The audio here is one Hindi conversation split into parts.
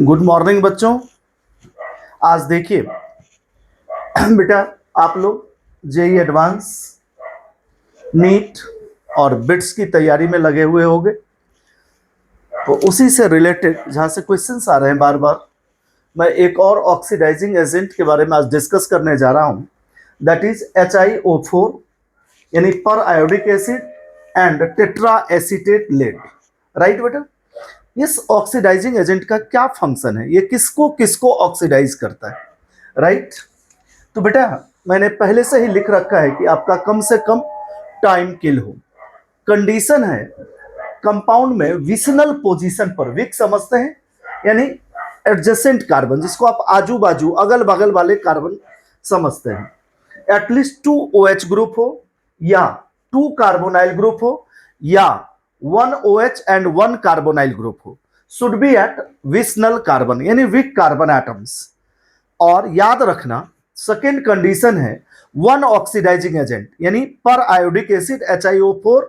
गुड मॉर्निंग बच्चों। आज देखिए बेटा, आप लोग जेई एडवांस, नीट और बिट्स की तैयारी में लगे हुए होंगे। तो उसी से रिलेटेड जहाँ से क्वेश्चंस आ रहे हैं बार बार, मैं एक और ऑक्सीडाइजिंग एजेंट के बारे में आज डिस्कस करने जा रहा हूँ। दैट इज HiO4 यानी periodic acid and tetra acetate lead. Right बेटा, इस ऑक्सीडाइजिंग एजेंट का क्या फंक्शन है, ये किसको किसको ऑक्सीडाइज करता है। राइट, तो बेटा मैंने पहले से ही लिख रखा है कि आपका कम से कम टाइम किल हो। कंडीशन है कंपाउंड में विशनल पोजीशन पर, विक समझते हैं यानी एडजेसेंट कार्बन, जिसको आप आजू बाजू अगल बगल वाले कार्बन समझते हैं, एटलीस्ट 2 OH ग्रुप हो या 2 कार्बोनाइल ग्रुप हो या 1 OH एंड 1 कार्बोनाइल ग्रुप हो, शुड बी एट विशनल कार्बन यानी विक कार्बन एटम्स। और याद रखना सेकेंड कंडीशन है 1 ऑक्सीडाइजिंग एजेंट यानी पर आयोडिक एसिड HiO4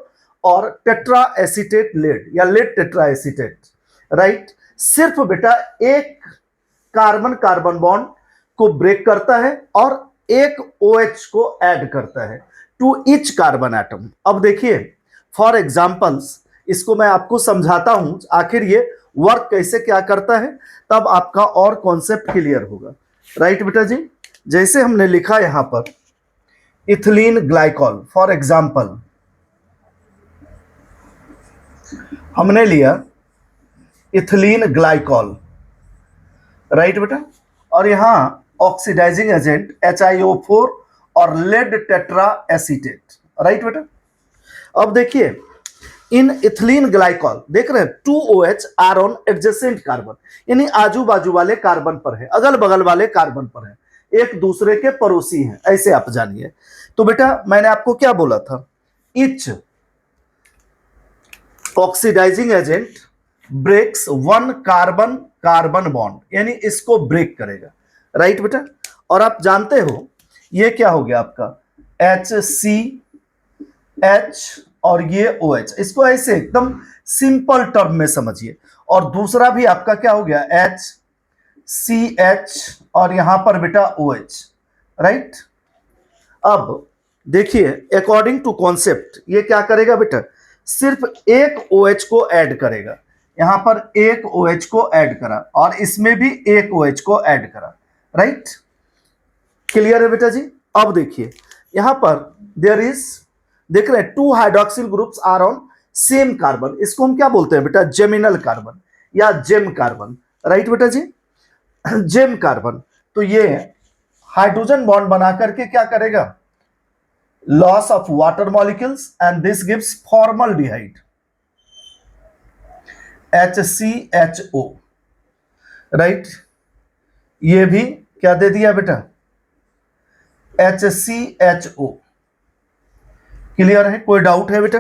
और टेट्रा एसीटेट लेड या लेड टेट्रा एसीटेट। राइट, सिर्फ बेटा एक कार्बन कार्बन बॉन्ड को ब्रेक करता है और एक OH को ऐड करता है टू ईच कार्बन एटम। अब देखिए फॉर एग्जांपल्स, इसको मैं आपको समझाता हूं आखिर ये वर्क कैसे क्या करता है, तब आपका और कॉन्सेप्ट क्लियर होगा। राइट बेटा जी, जैसे हमने लिखा यहां पर इथिलीन ग्लाइकॉल, फॉर एग्जांपल हमने लिया इथिलीन ग्लाइकॉल। राइट बेटा, और यहां ऑक्सीडाइजिंग एजेंट HiO4 और लेड टेट्रा एसीटेट। राइट बेटा, अब देखिए इन इथिलीन ग्लाइकॉल देख रहे हैं 2 OH are on adjacent carbon यानी आजू बाजू वाले कार्बन पर है, अगल बगल वाले कार्बन पर है, एक दूसरे के पड़ोसी हैं, ऐसे आप जानिए। तो बेटा मैंने आपको क्या बोला था, each oxidizing agent breaks 1 carbon carbon bond यानी इसको ब्रेक करेगा। राइट बेटा, और आप जानते हो ये क्या हो गया आपका HCH और ये OH, इसको ऐसे एकदम सिंपल टर्म में समझिए। और दूसरा भी आपका क्या हो गया HCH और यहां पर बेटा OH। राइट, अब देखिए अकॉर्डिंग टू कॉन्सेप्ट ये क्या करेगा बेटा, सिर्फ एक OH को ऐड करेगा, यहां पर एक OH को ऐड करा और इसमें भी एक OH को ऐड करा। राइट, क्लियर है बेटा जी। अब देखिए यहां पर देयर इज, देख रहे हैं 2 hydroxyl groups are on same carbon, इसको हम क्या बोलते हैं बेटा, जेमिनल कार्बन या जेम कार्बन। राइट बेटा जी, जेम कार्बन। तो ये हाइड्रोजन बॉन्ड बना करके क्या करेगा, loss of water molecules and this gives formaldehyde HCHO। Right, ये भी क्या दे दिया बेटा, HCHO। क्लियर है, कोई डाउट है बेटा।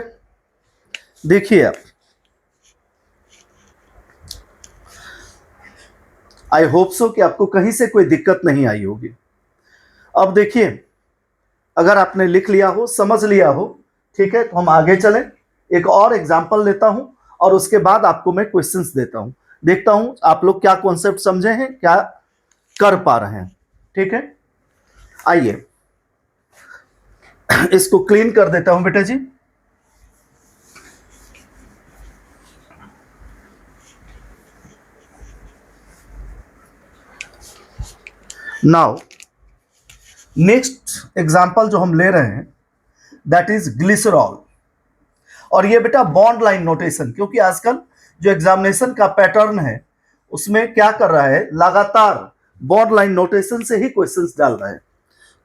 देखिए आप, आई होप सो कि आपको कहीं से कोई दिक्कत नहीं आई होगी। अब देखिए अगर आपने लिख लिया हो, समझ लिया हो, ठीक है, तो हम आगे चलें। एक और एग्जांपल लेता हूं और उसके बाद आपको मैं क्वेश्चंस देता हूं, देखता हूं आप लोग क्या कॉन्सेप्ट समझे हैं, क्या कर पा रहे हैं। ठीक है, आइए इसको क्लीन कर देता हूं बेटा जी। नाउ नेक्स्ट एग्जांपल जो हम ले रहे हैं दैट इज ग्लिसरॉल। और ये बेटा बॉन्ड लाइन नोटेशन, क्योंकि आजकल जो एग्जामिनेशन का पैटर्न है उसमें क्या कर रहा है, लगातार बॉन्ड लाइन नोटेशन से ही क्वेश्चंस डाल रहा है।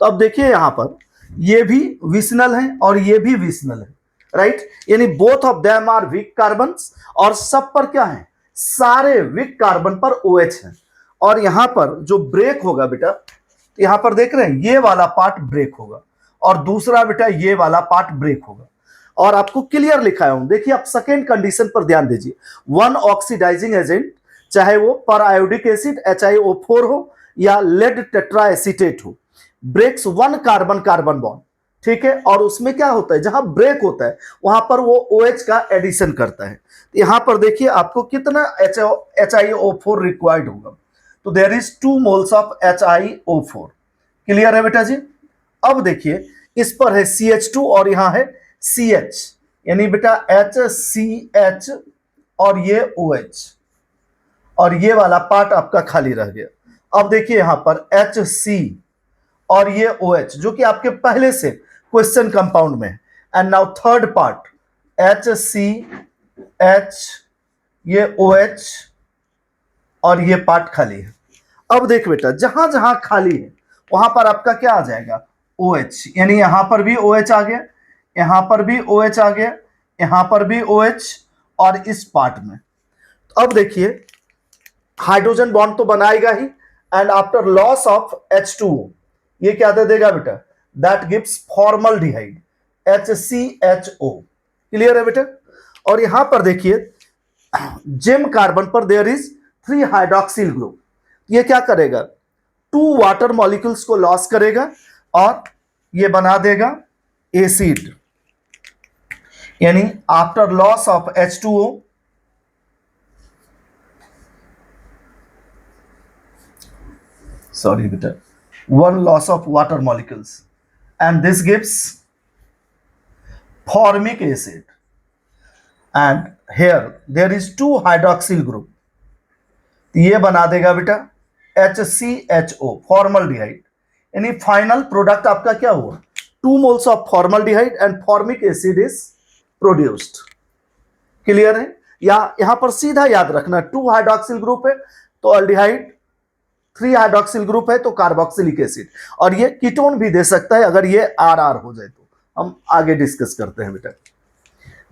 तो अब देखिए यहां पर ये भी विशनल है और ये भी विशनल है। राइट, यानी both of them are weak carbons और सब पर क्या है, सारे वीक कार्बन पर OH है। और यहां पर जो ब्रेक होगा बेटा, यहां पर देख रहे हैं ये वाला पार्ट ब्रेक होगा और दूसरा बेटा ये वाला पार्ट ब्रेक होगा। और आपको क्लियर लिखा हूं, देखिए आप सेकेंड कंडीशन पर ध्यान दीजिए, 1 ऑक्सीडाइजिंग एजेंट चाहे वो पर आयोडिक एसिड HiO4 हो या लेड टेट्रा एसीटेट हो, ब्रेक्स 1 कार्बन कार्बन बॉन्ड ठीक है, और उसमें क्या होता है, जहां ब्रेक होता है वहां पर वो OH का एडिशन करता है। यहां पर देखिए आपको कितना HiO4 रिक्वायर्ड होगा, तो there is 2 moles of HiO4। Clear है बेटा जी। अब देखिए इस पर है CH2 और यहां है CH, यानी बेटा HCH और ये OH, और ये वाला पार्ट आपका खाली रह गया। अब देखिए यहां पर HC और ये OH जो कि आपके पहले से क्वेश्चन कंपाउंड में है। And now third part HCH, ये OH और ये पार्ट खाली है। अब देख बेटा जहां जहां खाली है वहां पर आपका क्या आ जाएगा, OH, यानी यहां पर भी OH आ गया, यहां पर भी OH आ गया, यहां पर भी OH, और इस पार्ट में। अब देखिए हाइड्रोजन बॉन्ड तो बनाएगा ही, and after loss of H2O ये क्या दे देगा बेटा, that gives formaldehyde HCHO। Clear है बेटा। और यहां पर देखिए जेम कार्बन पर देयर इज 3 हाइड्रोक्सिल ग्रुप, ये क्या करेगा, 2 वाटर मॉलिक्यूल्स को लॉस करेगा और ये बना देगा एसिड, यानी after loss of H2O, sorry beta, 1 loss of water molecules, and this gives formic acid, and here there is 2 hydroxyl group, ये बना देगा बेटा HCHO फॉर्मल्डिहाइड, यानी फाइनल प्रोडक्ट आपका क्या हुआ, 2 moles of formaldehyde and formic acid is produced. Clear है। या यहां पर सीधा याद रखना 2 हाइड्रोक्सिल ग्रुप है तो अल्डिहाइड, 3 हाइड्रोक्सिल ग्रुप है तो कार्बोक्सिलिक एसिड, और ये कीटोन भी दे सकता है अगर ये RR हो जाए तो। हम आगे डिस्कस करते हैं बेटा।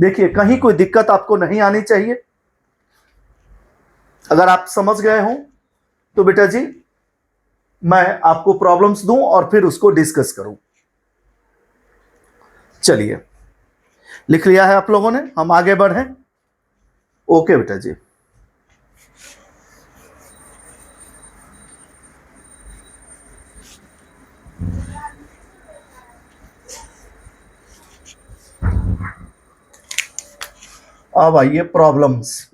देखिए कहीं कोई दिक्कत आपको नहीं आनी चाहिए, अगर आप समझ गए हो तो बेटा जी मैं आपको प्रॉब्लम्स दूं और फिर उसको डिस्कस करूं। चलिए लिख लिया है आप लोगों ने, हम आगे बढ़ें। ओके बेटा जी। अब आइए प्रॉब्लम्स।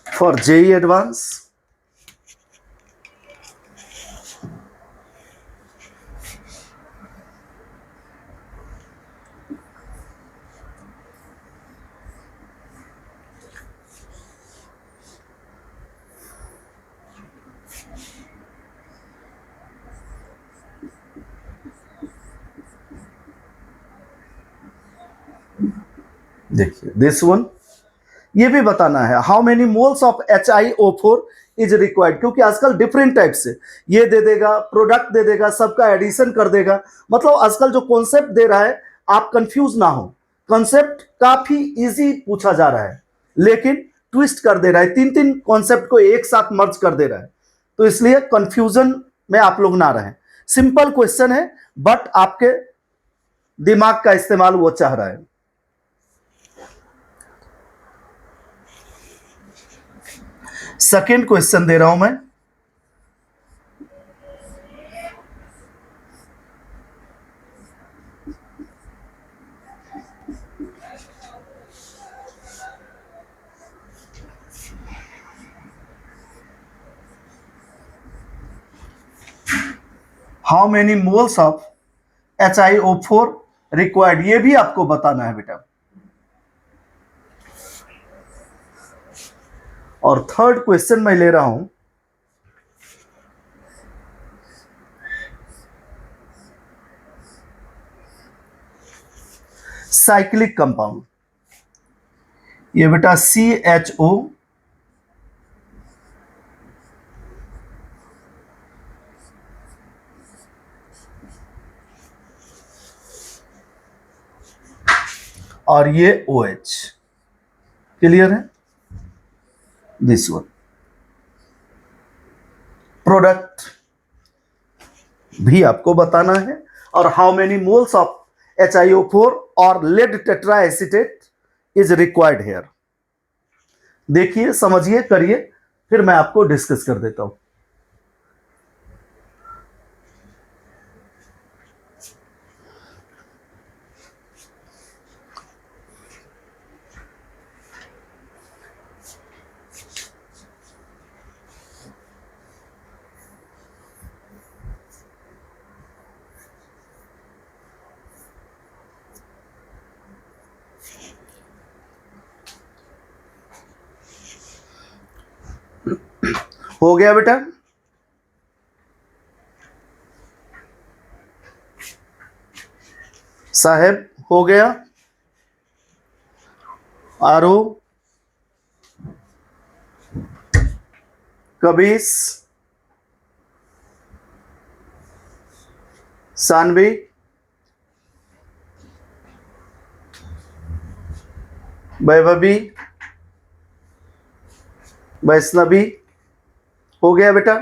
फॉर JEE एडवांस देखिए दिस वन, ये भी बताना है how many moles of HiO4 is required, क्योंकि आजकल डिफरेंट टाइप से ये दे देगा, प्रोडक्ट दे देगा, सबका एडिशन कर देगा। मतलब आजकल जो कॉन्सेप्ट दे रहा है आप कंफ्यूज ना हो, कॉन्सेप्ट काफी इजी पूछा जा रहा है लेकिन ट्विस्ट कर दे रहा है, 3 कॉन्सेप्ट को एक साथ मर्ज कर दे रहा है, तो इसलिए कंफ्यूजन में आप लोग ना रहें। सिंपल क्वेश्चन है बट आपके दिमाग का इस्तेमाल वो चाह रहा है। सेकेंड क्वेश्चन दे रहा हूं मैं, how many moles of HiO4 required, ये भी आपको बताना है बेटा। और थर्ड क्वेश्चन मैं ले रहा हूं, साइक्लिक कंपाउंड, ये बेटा CHO और ये OH। क्लियर है। दिस वन प्रोडक्ट भी आपको बताना है, और how many moles of HiO4 और lead tetraacetate is required here. देखिए समझिए करिए, फिर मैं आपको डिस्कस कर देता हूं। हो गया बेटा? साहेब हो गया? आरो, कबीस, सानवी, वैभवी, वैष्णवी, हो गया बेटा?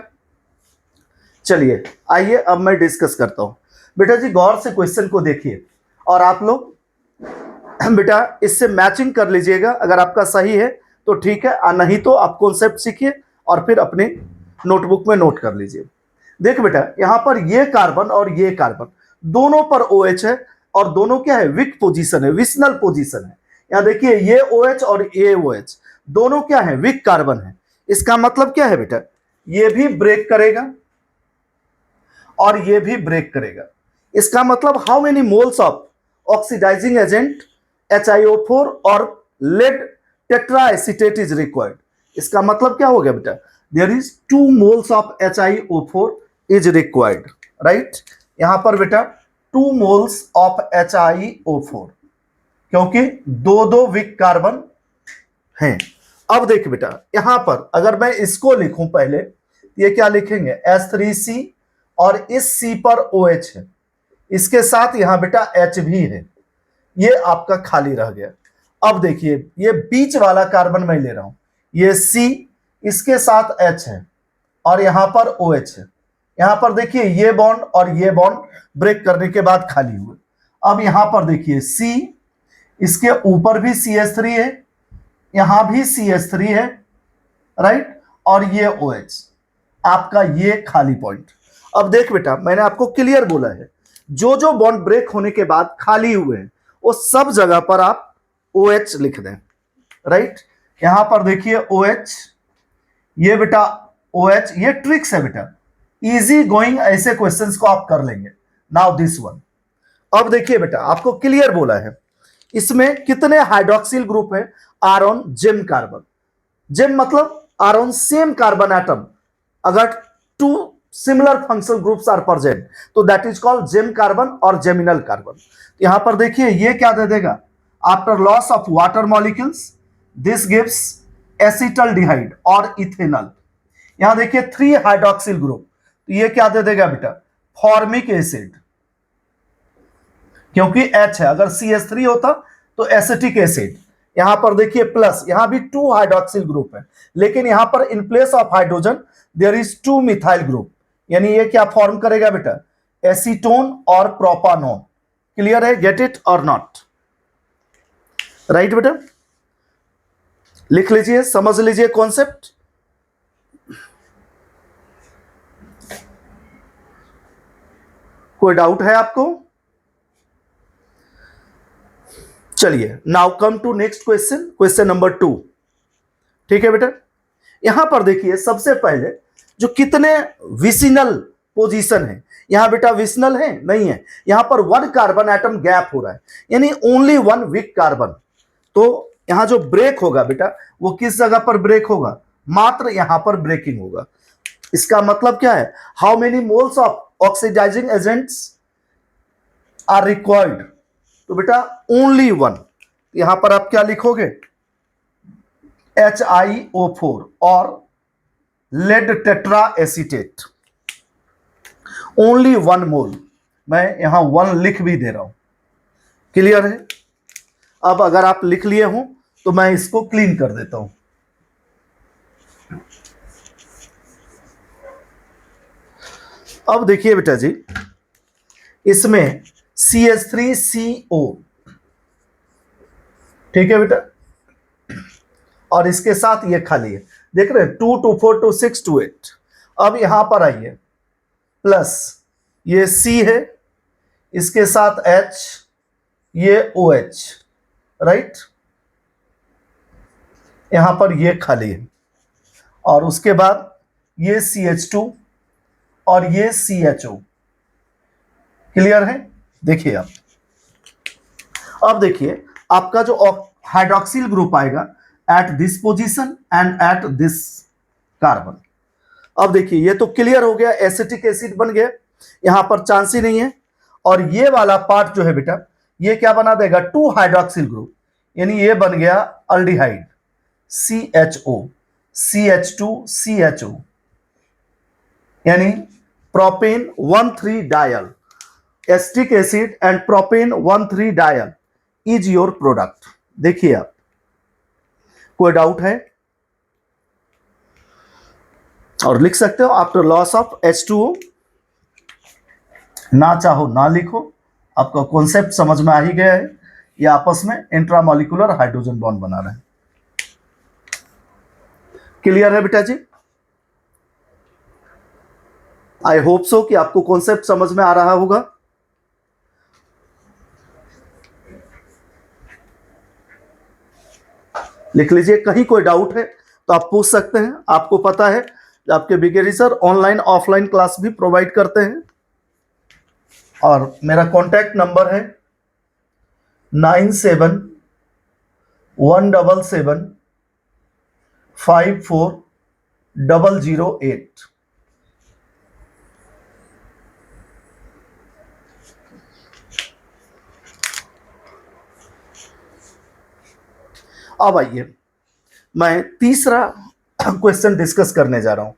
चलिए आइए अब मैं डिस्कस करता हूं। बेटा जी गौर से क्वेश्चन को देखिए और आप लोग बेटा इससे मैचिंग कर लीजिएगा। अगर आपका सही है तो ठीक है, और नहीं तो आप कॉन्सेप्ट सीखिए और फिर अपने नोटबुक में नोट कर लीजिए। देख बेटा, यहां पर ये कार्बन और ये कार्बन दोनों पर OH है और दोनों क्या है, विक पोजीशन है, विशनल पोजीशन है। यहां देखिए ये OH और ये OH दोनों क्या है, विक कार्बन है। इसका मतलब क्या है बेटा, ये भी ब्रेक करेगा और ये भी ब्रेक करेगा। इसका मतलब how many moles of oxidizing agent HiO4 और लेड टेट्राएसीटेट इज रिक्वायर्ड। इसका मतलब क्या हो गया बेटा, there is 2 moles of HiO4 is required, right. यहां पर बेटा 2 मोल्स ऑफ HiO4, क्योंकि दो दो विक कार्बन हैं। अब देख बेटा, यहां पर अगर मैं इसको लिखूं पहले, ये क्या लिखेंगे, H3C और इस C पर OH है, इसके साथ यहां बेटा H भी है, ये आपका खाली रह गया। अब देखिए ये बीच वाला कार्बन मैं ले रहा हूं, ये C, इसके साथ H है और यहां पर OH है। यहां पर देखिए ये बॉन्ड और ये बॉन्ड ब्रेक करने के बाद खाली हुए। अब यहां पर देखिए C, इसके ऊपर भी CH3 है, यहां भी CH3 है, राइट, और ये OH, आपका ये खाली पॉइंट। अब देख बेटा, मैंने आपको क्लियर बोला है, जो जो बॉन्ड ब्रेक होने के बाद खाली हुए हैं वो सब जगह पर आप OH लिख दें, राइट। यहां पर देखिए OH, ये बेटा OH, ये ट्रिक्स है बेटा, इजी गोइंग ऐसे क्वेश्चंस को आप कर लेंगे। नाउ दिस वन, अब देखिए बेटा आपको क्लियर बोला है, इसमें कितने हाइड्रोक्सिल ग्रुप है, are on gem carbon. Gem मतलब are on same carbon atom, अगर 2 similar functional groups are present तो that is called gem carbon और जेमिनल कार्बन। यहां पर देखिए ये क्या दे देगा, after loss of water molecules this gives acetaldehyde और इथेनॉल। यहां देखिए 3 हाइड्रोक्सिल ग्रुप, तो ये क्या दे देगा बेटा, फॉर्मिक एसिड, क्योंकि H है, अगर CH3 होता तो एसिटिक एसिड। यहां पर देखिए प्लस, यहां भी 2 हाइड्रोक्सिल ग्रुप है, लेकिन यहां पर in place of hydrogen there is 2 methyl group, यानी ये क्या फॉर्म करेगा बेटा, एसीटोन और प्रोपानोन। क्लियर है, गेट इट और नॉट, राइट बेटा, लिख लीजिए, समझ लीजिए कॉन्सेप्ट। कोई डाउट है आपको? चलिए now come to next question, question number 2। ठीक है बेटा, यहां पर देखिए सबसे पहले जो कितने विसिनल पोजीशन है, यहां बेटा विसिनल है नहीं है, यहां पर 1 कार्बन एटम गैप हो रहा है, यानी ओनली 1 वीक कार्बन। तो यहां जो ब्रेक होगा बेटा वो किस जगह पर ब्रेक होगा, मात्र यहां पर ब्रेकिंग होगा। इसका मतलब क्या है, how many moles of oxidizing agents are required, तो बेटा ओनली 1। यहां पर आप क्या लिखोगे, HiO4 और लेड टेट्रा एसीटेट, ओनली 1 मोल, मैं यहां 1 लिख भी दे रहा हूं। क्लियर है? अब अगर आप लिख लिए हो तो मैं इसको क्लीन कर देता हूं। अब देखिए बेटा जी, इसमें CH3CO, ठीक है बेटा, और इसके साथ ये खाली है, देख रहे हैं 2 2 4 2 6 2 8। अब यहां पर आइए, प्लस ये C है, इसके साथ H, ये OH, राइट, यहां पर ये खाली है, और उसके बाद ये CH2 और ये CHO। क्लियर है? देखिए अब देखिए आपका जो हाइड्रोक्सिल ग्रुप आएगा at this position and at this carbon. अब देखिए ये तो क्लियर हो गया, एसिटिक एसिड बन गया, यहां पर चांस ही नहीं है। और ये वाला पार्ट जो है बेटा, ये क्या बना देगा, 2 हाइड्रोक्सिल ग्रुप, यानी ये बन गया अल्डिहाइड, CHO, CH2 CHO, यानी propane 1,3 dial. Acetic acid and propane 1,3 dial is your product. देखिए आप, कोई डाउट है? और लिख सकते हो आफ्टर लॉस ऑफ H2O, ना चाहो ना लिखो, आपका कॉन्सेप्ट समझ में आ ही गया है। ये आपस में इंट्रामोलिकुलर हाइड्रोजन बॉन्ड बना रहे हैं। क्लियर है बेटा जी? आई होप सो कि आपको कॉन्सेप्ट समझ में आ रहा होगा। लिख लीजिए, कहीं कोई डाउट है तो आप पूछ सकते हैं। आपको पता है आपके बिगेरी सर ऑनलाइन ऑफलाइन क्लास भी प्रोवाइड करते हैं, और मेरा कॉन्टैक्ट नंबर है 9717754008। अब आइए, मैं तीसरा क्वेश्चन डिस्कस करने जा रहा हूं।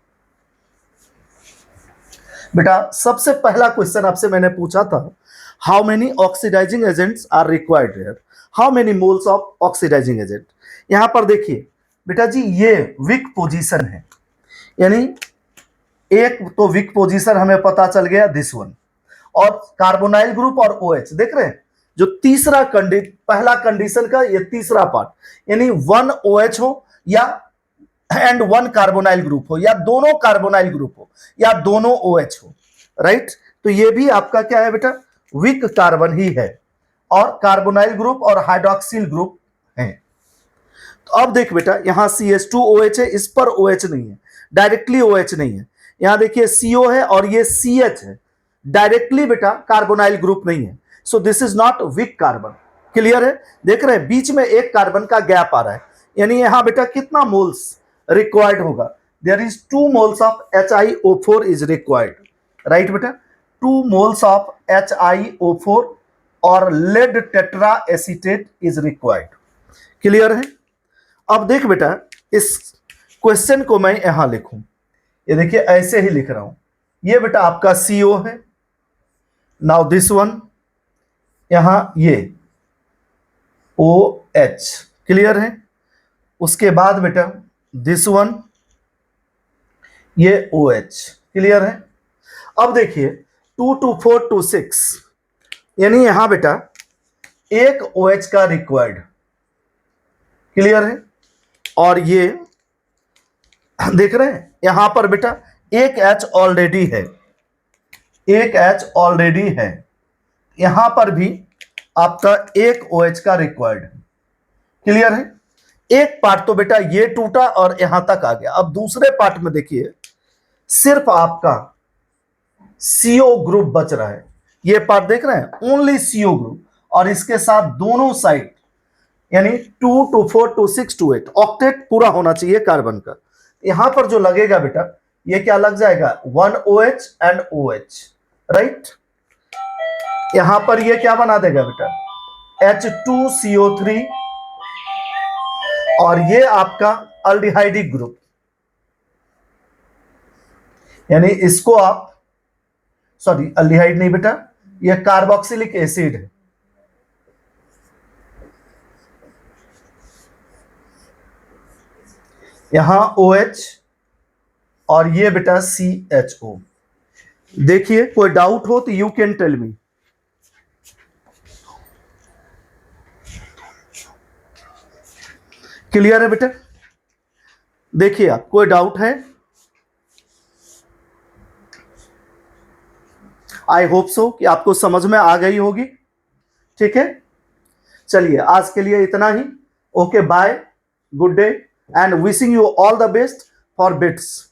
बेटा सबसे पहला क्वेश्चन आपसे मैंने पूछा था, how many oxidizing agents are required here, how many moles of oxidizing agent. यहां पर देखिए बेटा जी, ये वीक पोजीशन है, यानी एक तो वीक पोजीशन हमें पता चल गया दिस वन, और कार्बोनाइल ग्रुप और OH देख रहे हैं, जो तीसरा पहला कंडीशन का ये तीसरा पार्ट, यानी 1 OH हो या एंड 1 कार्बोनाइल ग्रुप हो, या दोनों कार्बोनाइल ग्रुप हो, या दोनों OH हो, राइट। तो ये भी आपका क्या है बेटा, वीक कार्बन ही है, और कार्बोनाइल ग्रुप और हाइड्रोक्सिल ग्रुप है। तो अब देख बेटा, यहां CH2OH है, इस पर OH नहीं है, डायरेक्टली OH नहीं है। यहां देखिए CO है और ये CH है, डायरेक्टली बेटा कार्बोनाइल ग्रुप नहीं है। So this is not weak carbon. Clear है? देख रहे हैं बीच में एक कार्बन का गैप आ रहा है, यानी यहां बेटा कितना मोल्स रिक्वायर्ड होगा, there is 2 moles of HiO4 is required, right बेटा, 2 मोल्स ऑफ HiO4 और lead tetra acetate is required. Clear है? अब देख बेटा, इस क्वेश्चन को मैं यहां लिखूं, ये देखिए ऐसे ही लिख रहा हूं, ये बेटा आपका CO है, नाउ दिस वन, यहां ये OH। क्लियर है? उसके बाद बेटा दिस वन, ये OH। क्लियर है? अब देखिए 2 2 4 2 6, यानी यहां बेटा एक OH का रिक्वायर्ड। क्लियर है? और ये देख रहे हैं यहां पर बेटा एक H ऑलरेडी है, एक H ऑलरेडी है, यहां पर भी आपका एक OH का रिक्वायर्ड है। क्लियर है? एक पार्ट तो बेटा ये टूटा और यहां तक आ गया। अब दूसरे पार्ट में देखिए सिर्फ आपका CO ग्रुप बच रहा है, ये पार्ट देख रहे हैं, ओनली CO ग्रुप, और इसके साथ दोनों साइड यानी 2 2 4 2 6 2 8 ऑक्टेट पूरा होना चाहिए कार्बन का। यहां पर जो लगेगा बेटा, ये क्या लग जाएगा, 1 OH एंड OH, राइट। यहां पर ये क्या बना देगा बेटा, H2CO3, और ये आपका अल्डिहाइडिक ग्रुप, यानी इसको आप, सॉरी अल्डिहाइड नहीं बेटा, ये कार्बोक्सिलिक एसिड है। यहां OH और ये बेटा CHO। देखिए कोई डाउट हो तो you can tell me. Clear है बेटा? देखिए आप, कोई डाउट है? आई होप सो कि आपको समझ में आ गई होगी। ठीक है, चलिए आज के लिए इतना ही। Okay, bye, good day and wishing you all the best for bits.